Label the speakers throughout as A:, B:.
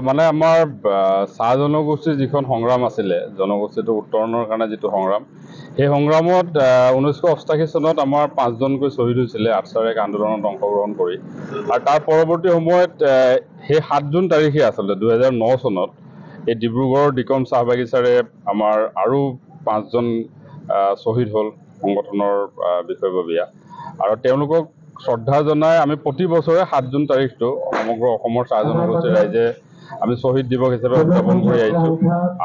A: মানে আমাৰ চাহ জনগোষ্ঠীৰ যিখন সংগ্ৰাম আছিলে, জনগোষ্ঠীটো উত্তৰণৰ কাৰণে যিটো সংগ্ৰাম, সেই সংগ্ৰামত 1988 চনত আমাৰ 5জনকৈ শ্বহীদ হৈছিলে আৰ্চাৰ এক আন্দোলনত অংশগ্ৰহণ কৰি। আৰু তাৰ পৰৱৰ্তী সময়ত সেই 7 জুন তাৰিখে আচলতে 2009 চনত এই ডিব্ৰুগড়ৰ ডিকম চাহ বাগিচাৰে আমাৰ আৰু 5জন শ্বহীদ হ'ল সংগঠনৰ বিষয়ববীয়া। আৰু তেওঁলোকক শ্ৰদ্ধা জনাই আমি প্ৰতি বছৰে 7 জুন তাৰিখটো সমগ্ৰ অসমৰ চাহ জনগোষ্ঠীৰ ৰাইজে আমি শ্বহীদ দিৱস হিচাপে উদযাপন কৰি আহিছোঁ।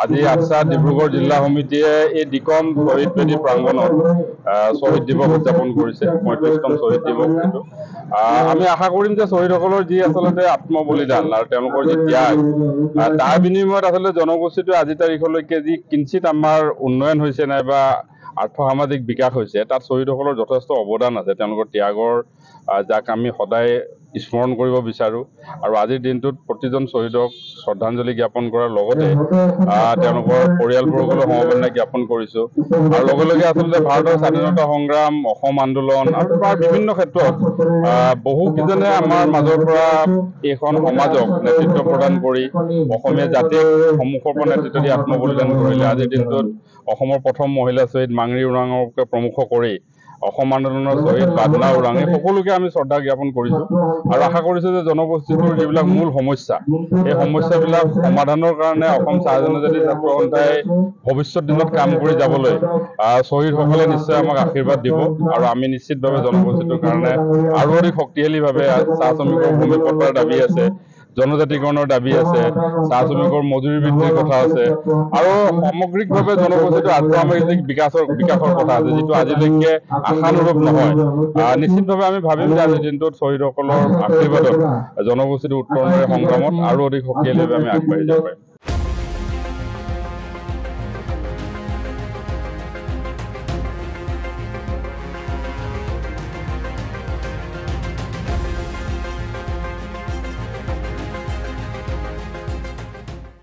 A: আজি আটছা ডিব্ৰুগড় জিলা সমিতিয়ে এই ডিকম শ্বহীদ বেদী প্ৰাংগণত শ্বহীদ দিৱস উদযাপন কৰিছে, 35তম শ্বহীদ দিৱস এইটো। আমি আশা কৰিম যে শ্বহীদসকলৰ যি আচলতে আত্মবলিদান আৰু তেওঁলোকৰ যি ত্যাগ, তাৰ বিনিময়ত আচলতে জনগোষ্ঠীটোৱে আজি তাৰিখলৈকে যি কিঞ্চিত আমাৰ উন্নয়ন হৈছে নাইবা আৰ্থসামাজিক বিকাশ হৈছে, তাত শ্বহীদসকলৰ যথেষ্ট অৱদান আছে। তেওঁলোকৰ ত্যাগৰ যাক আমি সদায় স্মৰণ কৰিব বিচাৰোঁ। আৰু আজিৰ দিনটোত প্ৰতিজন শ্বহীদক শ্ৰদ্ধাঞ্জলি জ্ঞাপন কৰাৰ লগতে তেওঁলোকৰ পৰিয়ালবৰ্গলৈ সমবেদনা জ্ঞাপন কৰিছোঁ। আৰু লগে লগে আচলতে ভাৰতৰ স্বাধীনতা সংগ্ৰাম, অসম আন্দোলন আৰু তাৰ বিভিন্ন ক্ষেত্ৰত বহুকেইজনে আমাৰ মাজৰ পৰা এইখন সমাজক নেতৃত্ব প্ৰদান কৰি অসমীয়া জাতিক সন্মুখৰ পৰা নেতৃত্ব দি আত্মবলিদান কৰিলে। আজিৰ দিনটোত অসমৰ প্ৰথম মহিলা শ্বহীদ মাংৰি ওৰাঙকে প্ৰমুখ কৰি অসম আন্দোলনৰ শ্বহীদ বাদনা ওৰাং, এই সকলোকে আমি শ্ৰদ্ধা জ্ঞাপন কৰিছোঁ। আৰু আশা কৰিছোঁ যে জনগোষ্ঠীটোৰ যিবিলাক মূল সমস্যা, এই সমস্যাবিলাক সমাধানৰ কাৰণে অসম চাহ জনজাতি ছাত্ৰ সন্থাই ভৱিষ্যত দিনত কাম কৰি যাবলৈ শ্বহীদসকলে নিশ্চয় আমাক আশীৰ্বাদ দিব। আৰু আমি নিশ্চিতভাৱে জনগোষ্ঠীটোৰ কাৰণে আৰু অধিক শক্তিশালীভাৱে চাহ শ্ৰমিকৰ ভূমি পট্টাৰ দাবী আছে, জনজাতিকৰণৰ দাবী আছে, চাহ শ্ৰমিকৰ মজুৰি বৃদ্ধিৰ কথা আছে, আৰু সামগ্ৰিকভাৱে জনগোষ্ঠীটোৰ আৰ্থসামাজিক বিকাশৰ কথা আছে, যিটো আজিলৈকে আশানুৰূপ নহয়। নিশ্চিতভাৱে আমি ভাবিম যে আজিৰ দিনটোত শ্বহীদসকলৰ আশীৰ্বাদত জনগোষ্ঠীটোৰ উত্তৰণেৰে সংগ্ৰামত আৰু অধিক শক্তিশালীভাৱে আমি আগবাঢ়ি যাব পাৰিম।